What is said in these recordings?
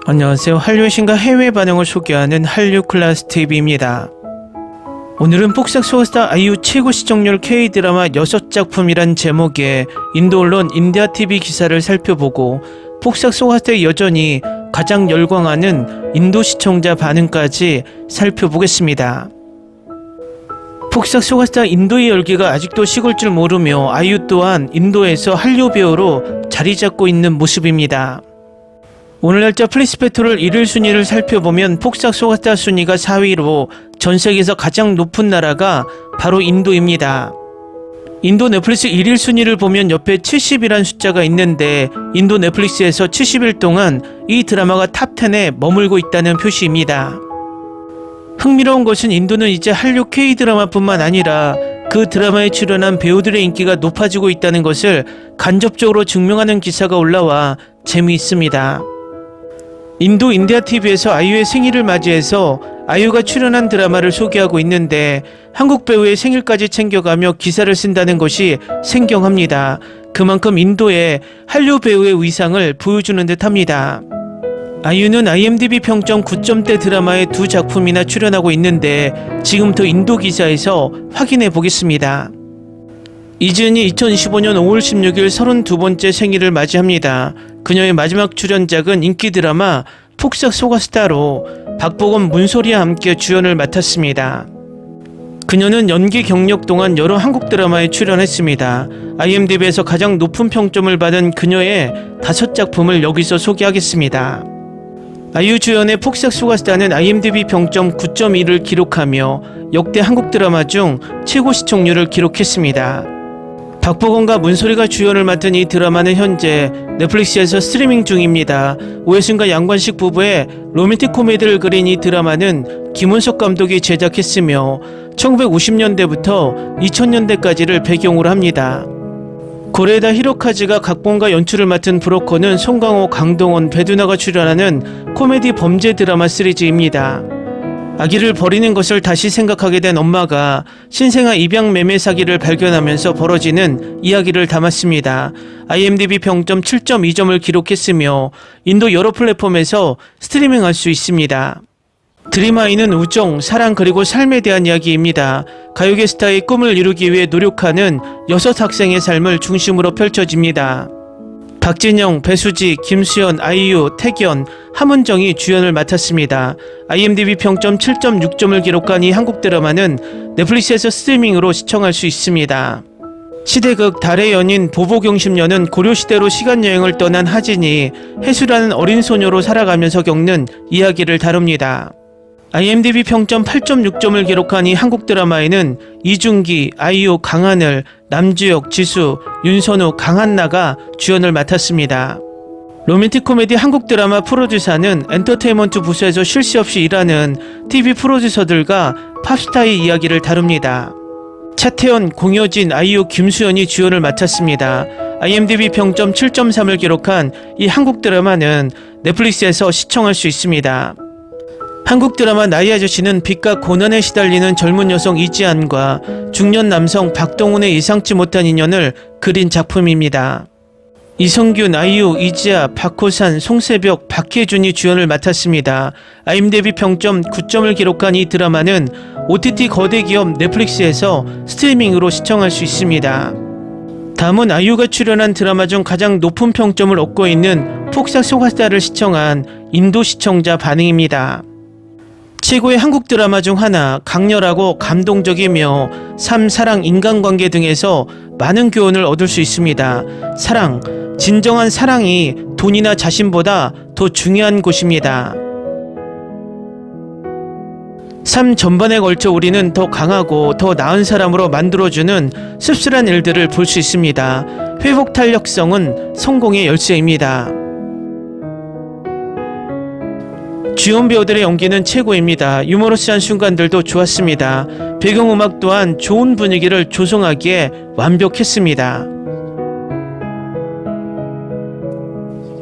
안녕하세요. 한류의 신과 해외 반응을 소개하는 한류클래스TV입니다. 오늘은 폭삭 소가스타 아이유 최고 시청률 K-드라마 6작품이란 제목의 인도 언론 인디아TV 기사를 살펴보고 폭삭 소가스타의 여전히 가장 열광하는 인도 시청자 반응까지 살펴보겠습니다. 폭삭 소가스타 인도의 열기가 아직도 식을 줄 모르며 아이유 또한 인도에서 한류 배우로 자리 잡고 있는 모습입니다. 오늘 날짜 플리스페토를 1일 순위를 살펴보면 폭삭 소가스타 순위가 4위로 전 세계에서 가장 높은 나라가 바로 인도입니다. 인도 넷플릭스 1일 순위를 보면 옆에 70이란 숫자가 있는데 인도 넷플릭스에서 70일 동안 이 드라마가 탑10에 머물고 있다는 표시입니다. 흥미로운 것은 인도는 이제 한류 K-드라마뿐만 아니라 그 드라마에 출연한 배우들의 인기가 높아지고 있다는 것을 간접적으로 증명하는 기사가 올라와 재미있습니다. 인도 인디아TV에서 아이유의 생일을 맞이해서 아이유가 출연한 드라마를 소개하고 있는데 한국 배우의 생일까지 챙겨가며 기사를 쓴다는 것이 생경합니다. 그만큼 인도의 한류 배우의 위상을 보여주는 듯합니다. 아이유는 IMDb 평점 9점대 드라마에 2작품이나 출연하고 있는데 지금부터 인도 기사에서 확인해 보겠습니다. 이지은이 2025년 5월 16일 32번째 생일을 맞이합니다. 그녀의 마지막 출연작은 인기 드라마 폭삭 소가스타로 박보검, 문소리와 함께 주연을 맡았습니다. 그녀는 연기 경력 동안 여러 한국 드라마에 출연했습니다. IMDb에서 가장 높은 평점을 받은 그녀의 5작품을 여기서 소개하겠습니다. 아이유 주연의 폭삭 소가스타는 IMDb 평점 9.1을 기록하며 역대 한국 드라마 중 최고 시청률을 기록했습니다. 박보검과 문소리가 주연을 맡은 이 드라마는 현재 넷플릭스에서 스트리밍 중입니다. 오해순과 양관식 부부의 로맨틱 코미디를 그린 이 드라마는 김은석 감독이 제작했으며 1950년대부터 2000년대까지를 배경으로 합니다. 고레에다 히로카즈가 각본과 연출을 맡은 브로커는 송강호, 강동원, 배두나가 출연하는 코미디 범죄 드라마 시리즈입니다. 아기를 버리는 것을 다시 생각하게 된 엄마가 신생아 입양 매매 사기를 발견하면서 벌어지는 이야기를 담았습니다. IMDb 평점 7.2점을 기록했으며 인도 여러 플랫폼에서 스트리밍할 수 있습니다. 드림아이는 우정, 사랑 그리고 삶에 대한 이야기입니다. 가요계 스타의 꿈을 이루기 위해 노력하는 6학생의 삶을 중심으로 펼쳐집니다. 박진영, 배수지, 김수현, 아이유, 태견, 함은정이 주연을 맡았습니다. IMDb 평점 7.6점을 기록한 이 한국 드라마는 넷플릭스에서 스트리밍으로 시청할 수 있습니다. 시대극 달의 연인 보보경심녀는 고려시대로 시간여행을 떠난 하진이 해수라는 어린 소녀로 살아가면서 겪는 이야기를 다룹니다. IMDb 평점 8.6점을 기록한 이 한국 드라마에는 이준기, 아이유, 강하늘, 남주혁, 지수, 윤선우, 강한나가 주연을 맡았습니다. 로맨틱 코미디 한국 드라마 프로듀서는 엔터테인먼트 부서에서 쉴 새 없이 일하는 TV 프로듀서들과 팝스타의 이야기를 다룹니다. 차태현, 공효진, 아이유, 김수현이 주연을 맡았습니다. IMDb 평점 7.3을 기록한 이 한국 드라마는 넷플릭스에서 시청할 수 있습니다. 한국 드라마 나이 아저씨는 빚과 고난에 시달리는 젊은 여성 이지안과 중년 남성 박동훈의 예상치 못한 인연을 그린 작품입니다. 이성균, 아이유, 이지아, 박호산, 송세벽, 박혜준이 주연을 맡았습니다. IMDb 평점 9점을 기록한 이 드라마는 OTT 거대 기업 넷플릭스에서 스트리밍으로 시청할 수 있습니다. 다음은 아이유가 출연한 드라마 중 가장 높은 평점을 얻고 있는 폭삭 소가스타를 시청한 인도 시청자 반응입니다. 최고의 한국 드라마 중 하나, 강렬하고 감동적이며 삶, 사랑, 인간관계 등에서 많은 교훈을 얻을 수 있습니다. 사랑, 진정한 사랑이 돈이나 자신보다 더 중요한 곳입니다. 삶 전반에 걸쳐 우리는 더 강하고 더 나은 사람으로 만들어주는 씁쓸한 일들을 볼 수 있습니다. 회복 탄력성은 성공의 열쇠입니다. 주연 배우들의 연기는 최고입니다. 유머러스한 순간들도 좋았습니다. 배경음악 또한 좋은 분위기를 조성하기에 완벽했습니다.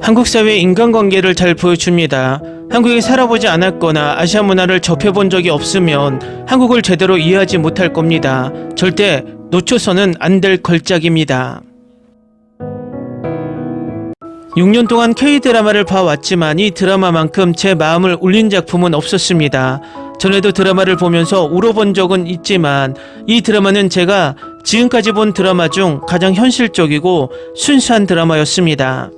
한국 사회의 인간관계를 잘 보여줍니다. 한국에 살아보지 않았거나 아시아 문화를 접해본 적이 없으면 한국을 제대로 이해하지 못할 겁니다. 절대 놓쳐서는 안 될 걸작입니다. 6년 동안 K-드라마를 봐왔지만 이 드라마만큼 제 마음을 울린 작품은 없었습니다. 전에도 드라마를 보면서 울어본 적은 있지만 이 드라마는 제가 지금까지 본 드라마 중 가장 현실적이고 순수한 드라마였습니다.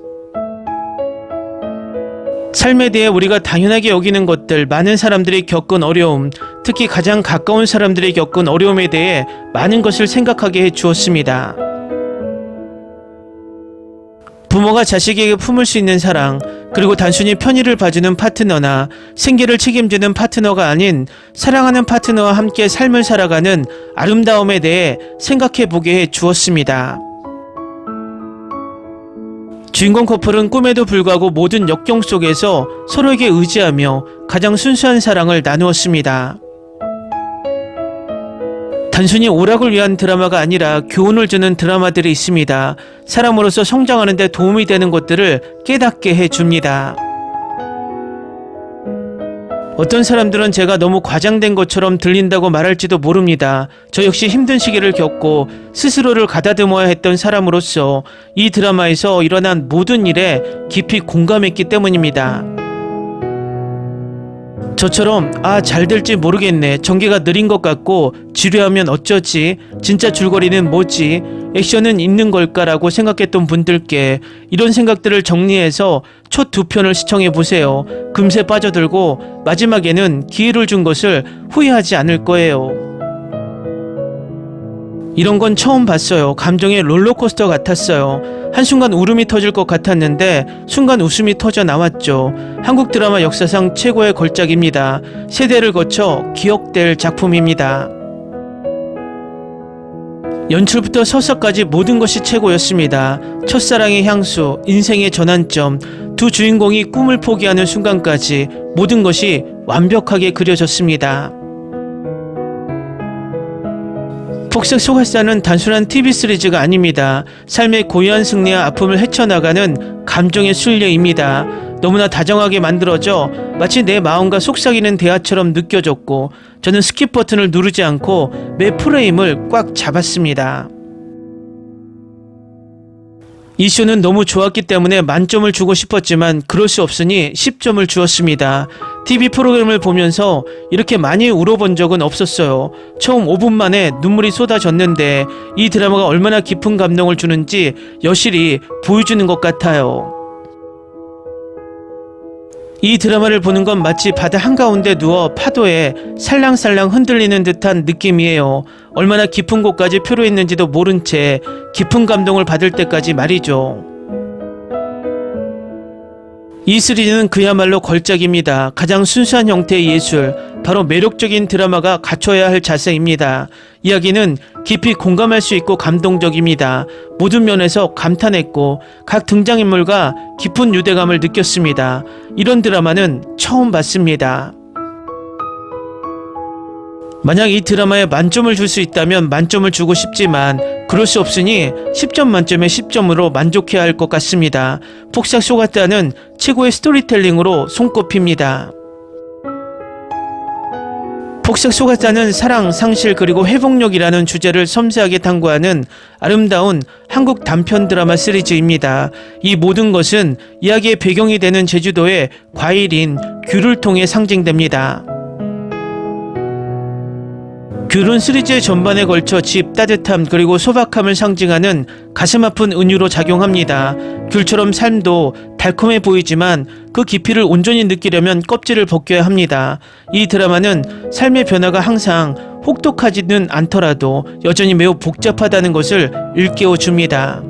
삶에 대해 우리가 당연하게 여기는 것들, 많은 사람들이 겪은 어려움, 특히 가장 가까운 사람들이 겪은 어려움에 대해 많은 것을 생각하게 해주었습니다. 부모가 자식에게 품을 수 있는 사랑, 그리고 단순히 편의를 봐주는 파트너나 생계를 책임지는 파트너가 아닌 사랑하는 파트너와 함께 삶을 살아가는 아름다움에 대해 생각해보게 해주었습니다. 주인공 커플은 꿈에도 불구하고 모든 역경 속에서 서로에게 의지하며 가장 순수한 사랑을 나누었습니다. 단순히 오락을 위한 드라마가 아니라 교훈을 주는 드라마들이 있습니다. 사람으로서 성장하는 데 도움이 되는 것들을 깨닫게 해줍니다. 어떤 사람들은 제가 너무 과장된 것처럼 들린다고 말할지도 모릅니다. 저 역시 힘든 시기를 겪고 스스로를 가다듬어야 했던 사람으로서 이 드라마에서 일어난 모든 일에 깊이 공감했기 때문입니다. 저처럼 잘 될지 모르겠네, 전개가 느린 것 같고 지루하면 어쩌지, 진짜 줄거리는 뭐지, 액션은 있는 걸까라고 생각했던 분들께 이런 생각들을 정리해서 첫 2편을 시청해보세요. 금세 빠져들고 마지막에는 기회를 준 것을 후회하지 않을 거예요. 이런 건 처음 봤어요. 감정의 롤러코스터 같았어요. 한순간 울음이 터질 것 같았는데 순간 웃음이 터져 나왔죠. 한국 드라마 역사상 최고의 걸작입니다. 세대를 거쳐 기억될 작품입니다. 연출부터 서사까지 모든 것이 최고였습니다. 첫사랑의 향수, 인생의 전환점, 두 주인공이 꿈을 포기하는 순간까지 모든 것이 완벽하게 그려졌습니다. 폭삭 소가사는 단순한 TV 시리즈가 아닙니다. 삶의 고유한 승리와 아픔을 헤쳐나가는 감정의 순례입니다. 너무나 다정하게 만들어져 마치 내 마음과 속삭이는 대화처럼 느껴졌고 저는 스킵 버튼을 누르지 않고 매 프레임을 꽉 잡았습니다. 이 쇼는 너무 좋았기 때문에 만점을 주고 싶었지만 그럴 수 없으니 10점을 주었습니다. TV 프로그램을 보면서 이렇게 많이 울어본 적은 없었어요. 처음 5분 만에 눈물이 쏟아졌는데 이 드라마가 얼마나 깊은 감동을 주는지 여실히 보여주는 것 같아요. 이 드라마를 보는 건 마치 바다 한가운데 누워 파도에 살랑살랑 흔들리는 듯한 느낌이에요. 얼마나 깊은 곳까지 표류했는지도 모른 채 깊은 감동을 받을 때까지 말이죠. 이 시리즈는 그야말로 걸작입니다. 가장 순수한 형태의 예술, 바로 매력적인 드라마가 갖춰야 할 자세입니다. 이야기는 깊이 공감할 수 있고 감동적입니다. 모든 면에서 감탄했고 각 등장인물과 깊은 유대감을 느꼈습니다. 이런 드라마는 처음 봤습니다. 만약 이 드라마에 만점을 줄 수 있다면 만점을 주고 싶지만 그럴 수 없으니 10점 만점에 10점으로 만족해야 할 것 같습니다. 폭삭 소가타는 최고의 스토리텔링으로 손꼽힙니다. 폭삭 소가타는 사랑, 상실 그리고 회복력이라는 주제를 섬세하게 탐구하는 아름다운 한국 단편 드라마 시리즈입니다. 이 모든 것은 이야기의 배경이 되는 제주도의 과일인 귤을 통해 상징됩니다. 귤은 시리즈의 전반에 걸쳐 집, 따뜻함 그리고 소박함을 상징하는 가슴 아픈 은유로 작용합니다. 귤처럼 삶도 달콤해 보이지만 그 깊이를 온전히 느끼려면 껍질을 벗겨야 합니다. 이 드라마는 삶의 변화가 항상 혹독하지는 않더라도 여전히 매우 복잡하다는 것을 일깨워 줍니다.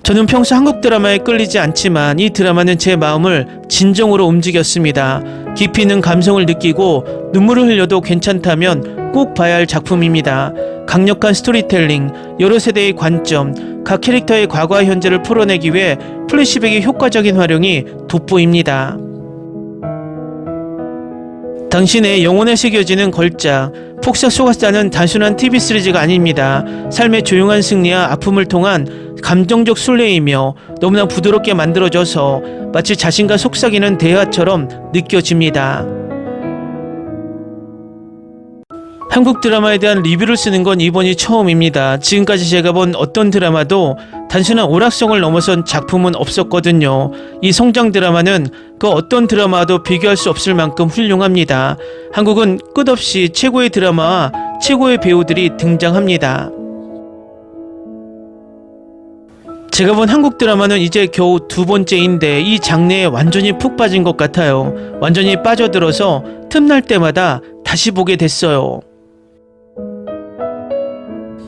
저는 평소 한국 드라마에 끌리지 않지만 이 드라마는 제 마음을 진정으로 움직였습니다. 깊이 있는 감성을 느끼고 눈물을 흘려도 괜찮다면 꼭 봐야 할 작품입니다. 강력한 스토리텔링, 여러 세대의 관점, 각 캐릭터의 과거와 현재를 풀어내기 위해 플래시백의 효과적인 활용이 돋보입니다. 당신의 영혼에 새겨지는 걸작, 폭삭 소가사는 단순한 TV 시리즈가 아닙니다. 삶의 조용한 승리와 아픔을 통한 감정적 순례이며 너무나 부드럽게 만들어져서 마치 자신과 속삭이는 대화처럼 느껴집니다. 한국 드라마에 대한 리뷰를 쓰는 건 이번이 처음입니다. 지금까지 제가 본 어떤 드라마도 단순한 오락성을 넘어선 작품은 없었거든요. 이 성장 드라마는 그 어떤 드라마와도 비교할 수 없을 만큼 훌륭합니다. 한국은 끝없이 최고의 드라마와 최고의 배우들이 등장합니다. 제가 본 한국 드라마는 이제 겨우 두 번째인데 이 장르에 완전히 푹 빠진 것 같아요. 완전히 빠져들어서 틈날 때마다 다시 보게 됐어요.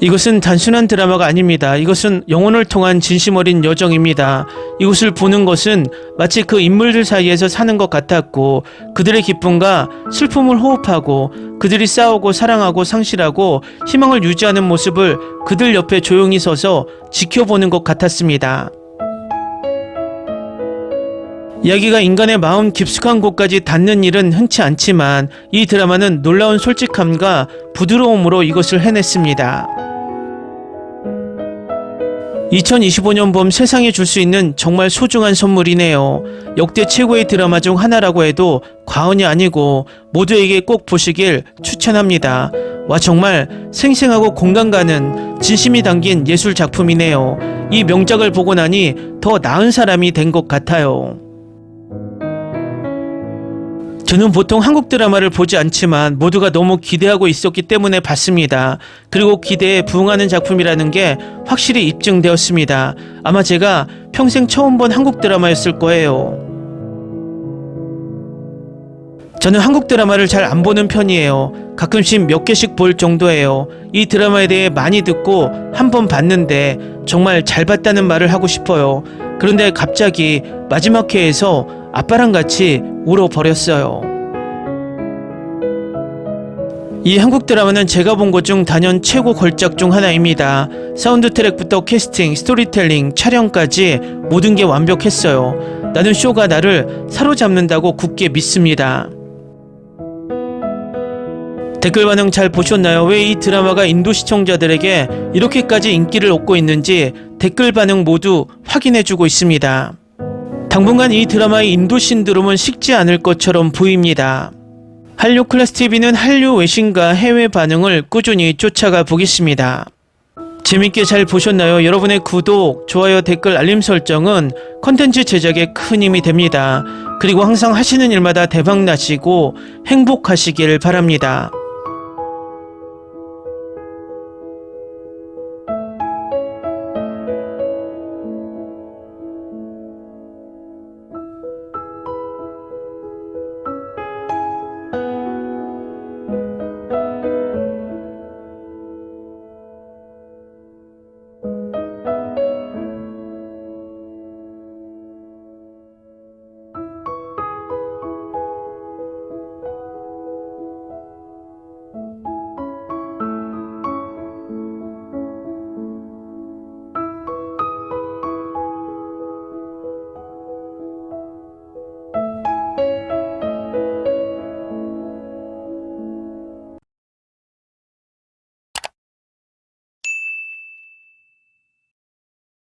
이것은 단순한 드라마가 아닙니다. 이것은 영혼을 통한 진심 어린 여정입니다. 이것을 보는 것은 마치 그 인물들 사이에서 사는 것 같았고, 그들의 기쁨과 슬픔을 호흡하고, 그들이 싸우고 사랑하고 상실하고 희망을 유지하는 모습을 그들 옆에 조용히 서서 지켜보는 것 같았습니다. 이야기가 인간의 마음 깊숙한 곳까지 닿는 일은 흔치 않지만 이 드라마는 놀라운 솔직함과 부드러움으로 이것을 해냈습니다. 2025년 봄 세상에 줄 수 있는 정말 소중한 선물이네요. 역대 최고의 드라마 중 하나라고 해도 과언이 아니고 모두에게 꼭 보시길 추천합니다. 와, 정말 생생하고 공감 가는 진심이 담긴 예술 작품이네요. 이 명작을 보고 나니 더 나은 사람이 된 것 같아요. 저는 보통 한국 드라마를 보지 않지만 모두가 너무 기대하고 있었기 때문에 봤습니다. 그리고 기대에 부응하는 작품이라는 게 확실히 입증되었습니다. 아마 제가 평생 처음 본 한국 드라마였을 거예요. 저는 한국 드라마를 잘 안 보는 편이에요. 가끔씩 몇 개씩 볼 정도예요. 이 드라마에 대해 많이 듣고 한 번 봤는데 정말 잘 봤다는 말을 하고 싶어요. 그런데 갑자기 마지막 회에서 아빠랑 같이 울어버렸어요. 이 한국 드라마는 제가 본 것 중 단연 최고 걸작 중 하나입니다. 사운드 트랙부터 캐스팅, 스토리텔링, 촬영까지 모든 게 완벽했어요. 나는 쇼가 나를 사로잡는다고 굳게 믿습니다. 댓글 반응 잘 보셨나요? 왜 이 드라마가 인도 시청자들에게 이렇게까지 인기를 얻고 있는지 댓글 반응 모두 확인해주고 있습니다. 당분간 이 드라마의 인도 신드롬은 식지 않을 것처럼 보입니다. 한류 클래스TV는 한류 외신과 해외 반응을 꾸준히 쫓아가 보겠습니다. 재밌게 잘 보셨나요? 여러분의 구독, 좋아요, 댓글, 알림 설정은 컨텐츠 제작에 큰 힘이 됩니다. 그리고 항상 하시는 일마다 대박 나시고 행복하시길 바랍니다.